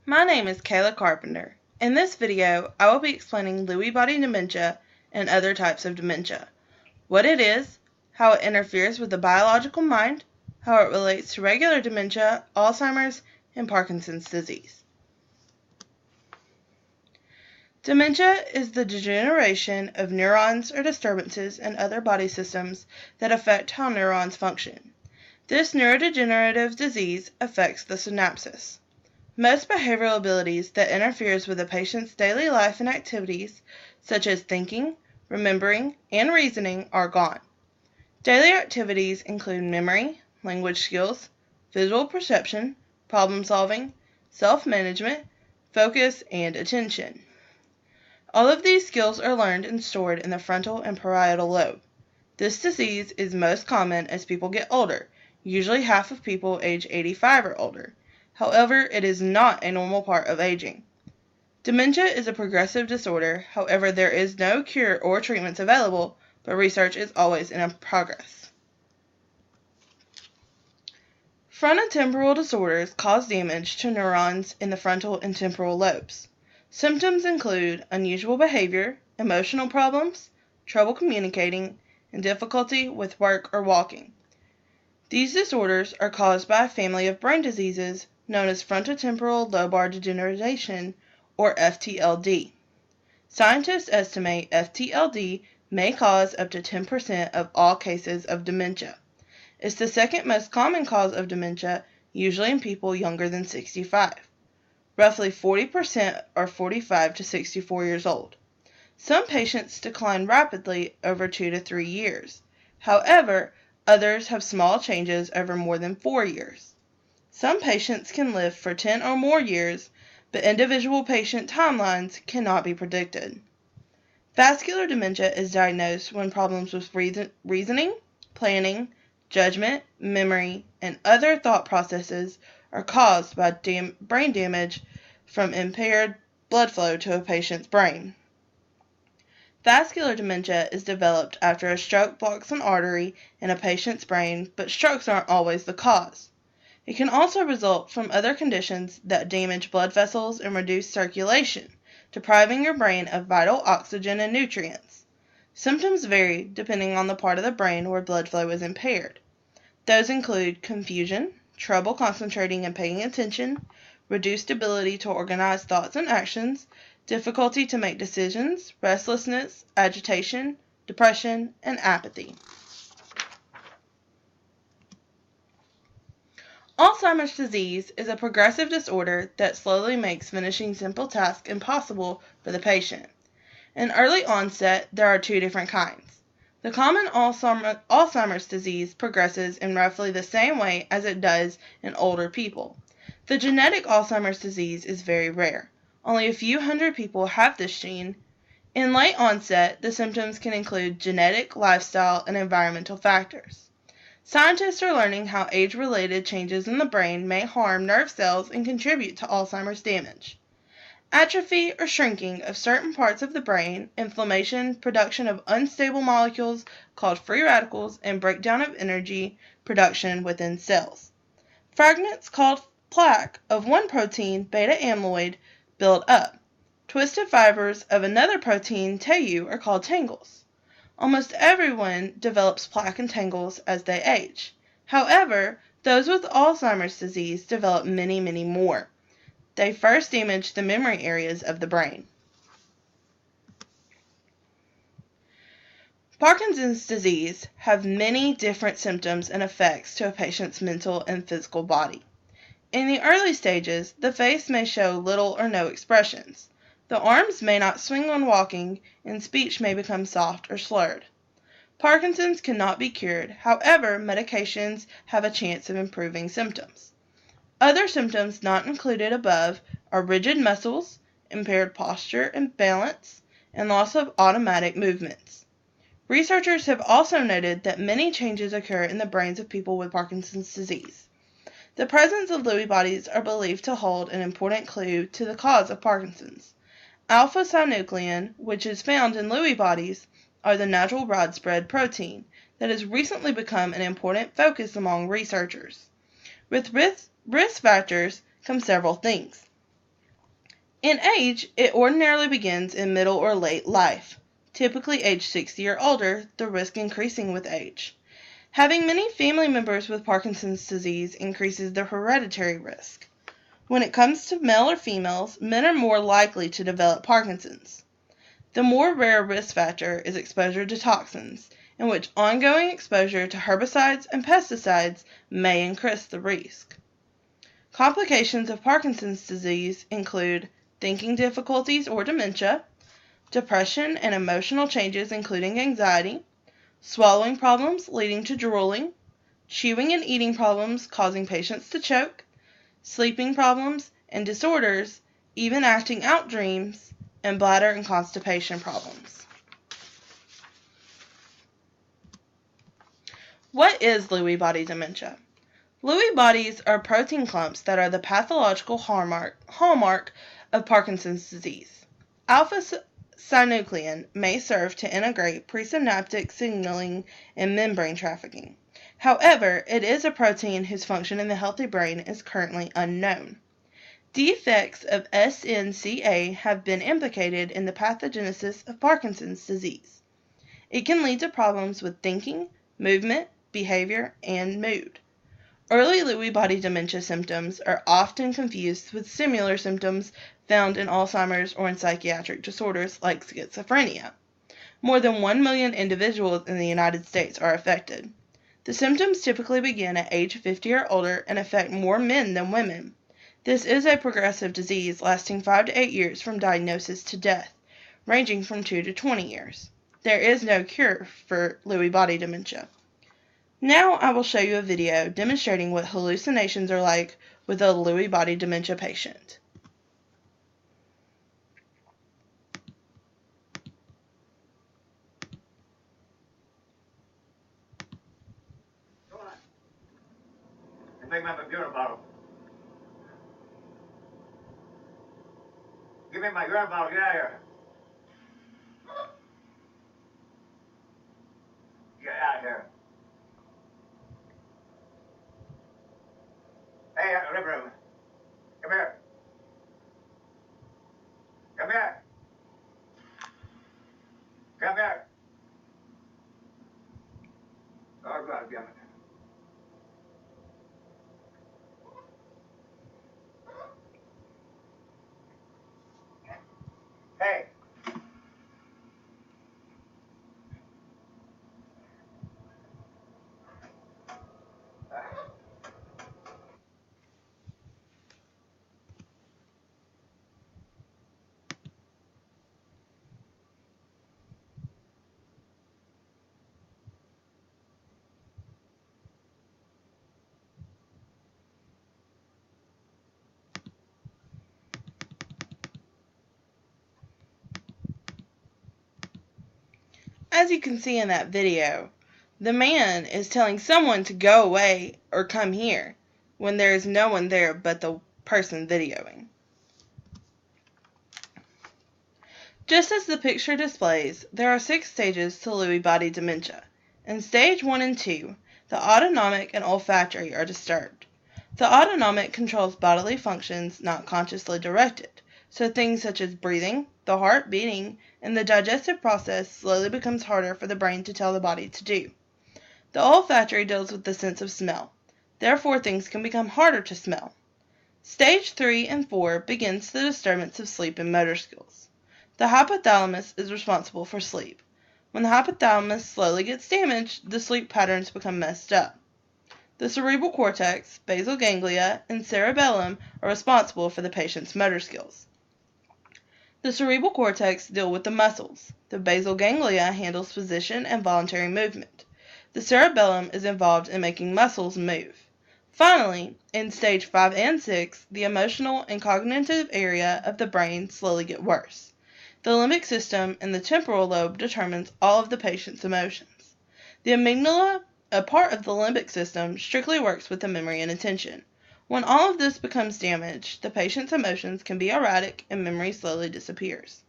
My name is Kayla Carpenter. In this video, I will be explaining Lewy body dementia and other types of dementia, what it is, how it interferes with the biological mind, how it relates to regular dementia, Alzheimer's, and Parkinson's disease. Dementia is the degeneration of neurons or disturbances in other body systems that affect how neurons function. This neurodegenerative disease affects the synapses. Most behavioral abilities that interferes with a patient's daily life and activities, such as thinking, remembering, and reasoning, are gone. Daily activities include memory, language skills, visual perception, problem solving, self-management, focus, and attention. All of these skills are learned and stored in the frontal and parietal lobe. This disease is most common as people get older. Usually half of people age 85 or older. However, it is not a normal part of aging. Dementia is a progressive disorder. However, there is no cure or treatments available, but research is always in progress. Frontotemporal disorders cause damage to neurons in the frontal and temporal lobes. Symptoms include unusual behavior, emotional problems, trouble communicating, and difficulty with work or walking. These disorders are caused by a family of brain diseases known as frontotemporal lobar degeneration, or FTLD. Scientists estimate FTLD may cause up to 10% of all cases of dementia. It's the second most common cause of dementia, usually in people younger than 65. Roughly 40% are 45 to 64 years old. Some patients decline rapidly over 2 to 3 years. However, others have small changes over more than 4 years. Some patients can live for 10 or more years, but individual patient timelines cannot be predicted. Vascular dementia is diagnosed when problems with reasoning, planning, judgment, memory, and other thought processes are caused by brain damage from impaired blood flow to a patient's brain. Vascular dementia is developed after a stroke blocks an artery in a patient's brain, but strokes aren't always the cause. It can also result from other conditions that damage blood vessels and reduce circulation, depriving your brain of vital oxygen and nutrients. Symptoms vary depending on the part of the brain where blood flow is impaired. Those include confusion, trouble concentrating and paying attention, reduced ability to organize thoughts and actions, difficulty to make decisions, restlessness, agitation, depression, and apathy. Alzheimer's disease is a progressive disorder that slowly makes finishing simple tasks impossible for the patient. In early onset, there are two different kinds. The common Alzheimer's disease progresses in roughly the same way as it does in older people. The genetic Alzheimer's disease is very rare. Only a few hundred people have this gene. In late onset, the symptoms can include genetic, lifestyle, and environmental factors. Scientists are learning how age-related changes in the brain may harm nerve cells and contribute to Alzheimer's damage. Atrophy or shrinking of certain parts of the brain, inflammation, production of unstable molecules called free radicals, and breakdown of energy production within cells. Fragments called plaque of one protein, beta amyloid, build up. Twisted fibers of another protein, tau, are called tangles. Almost everyone develops plaque and tangles as they age. However, those with Alzheimer's disease develop many more. They first damage the memory areas of the brain. Parkinson's disease have many different symptoms and effects to a patient's mental and physical body. In the early stages, the face may show little or no expressions. The arms may not swing when walking, and speech may become soft or slurred. Parkinson's cannot be cured. However, medications have a chance of improving symptoms. Other symptoms not included above are rigid muscles, impaired posture and balance, and loss of automatic movements. Researchers have also noted that many changes occur in the brains of people with Parkinson's disease. The presence of Lewy bodies are believed to hold an important clue to the cause of Parkinson's. Alpha-synuclein, which is found in Lewy bodies, are the natural widespread protein that has recently become an important focus among researchers. With risk factors come several things. In age, it ordinarily begins in middle or late life, typically age 60 or older, the risk increasing with age. Having many family members with Parkinson's disease increases the hereditary risk. When it comes to male or females, men are more likely to develop Parkinson's. The more rare risk factor is exposure to toxins, in which ongoing exposure to herbicides and pesticides may increase the risk. Complications of Parkinson's disease include thinking difficulties or dementia, depression and emotional changes including anxiety, swallowing problems leading to drooling, chewing and eating problems causing patients to choke, sleeping problems and disorders, even acting out dreams, and bladder and constipation problems. What is Lewy body dementia? Lewy bodies are protein clumps that are the pathological hallmark of Parkinson's disease. Alpha-synuclein may serve to integrate presynaptic signaling and membrane trafficking. However, it is a protein whose function in the healthy brain is currently unknown. Defects of SNCA have been implicated in the pathogenesis of Parkinson's disease. It can lead to problems with thinking, movement, behavior, and mood. Early Lewy body dementia symptoms are often confused with similar symptoms found in Alzheimer's or in psychiatric disorders like schizophrenia. More than 1 million individuals in the United States are affected. The symptoms typically begin at age 50 or older and affect more men than women. This is a progressive disease lasting 5 to 8 years from diagnosis to death, ranging from 2 to 20 years. There is no cure for Lewy body dementia. Now I will show you a video demonstrating what hallucinations are like with a Lewy body dementia patient. Come on. And make my beer bottle. Give me my urine bottle. Get out of here. Get out of here. Hey, Ripper. Come here. Come here. Come here. Oh, God damn it. Hey. As you can see in that video, the man is telling someone to go away or come here when there is no one there but the person videoing. Just as the picture displays, there are 6 stages to Lewy body dementia. In stage 1 and 2, the autonomic and olfactory are disturbed. The autonomic controls bodily functions not consciously directed, so things such as breathing, the heart beating, and the digestive process slowly becomes harder for the brain to tell the body to do. The olfactory deals with the sense of smell. Therefore, things can become harder to smell. Stage 3 and 4 begins the disturbance of sleep and motor skills. The hypothalamus is responsible for sleep. When the hypothalamus slowly gets damaged, the sleep patterns become messed up. The cerebral cortex, basal ganglia, and cerebellum are responsible for the patient's motor skills. The cerebral cortex deals with the muscles. The basal ganglia handles position and voluntary movement. The cerebellum is involved in making muscles move. Finally, in stage 5 and 6, the emotional and cognitive area of the brain slowly get worse. The limbic system and the temporal lobe determines all of the patient's emotions. The amygdala, a part of the limbic system, strictly works with the memory and attention. When all of this becomes damaged, the patient's emotions can be erratic and memory slowly disappears.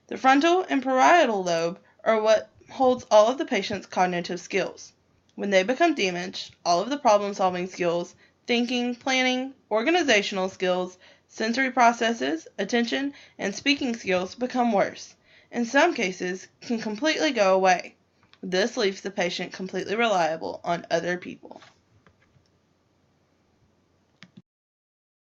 The frontal and parietal lobe are what holds all of the patient's cognitive skills. When they become damaged, all of the problem-solving skills, thinking, planning, organizational skills, Sensory processes, attention, and speaking skills become worse. In some cases, can completely go away. This leaves the patient completely reliable on other people.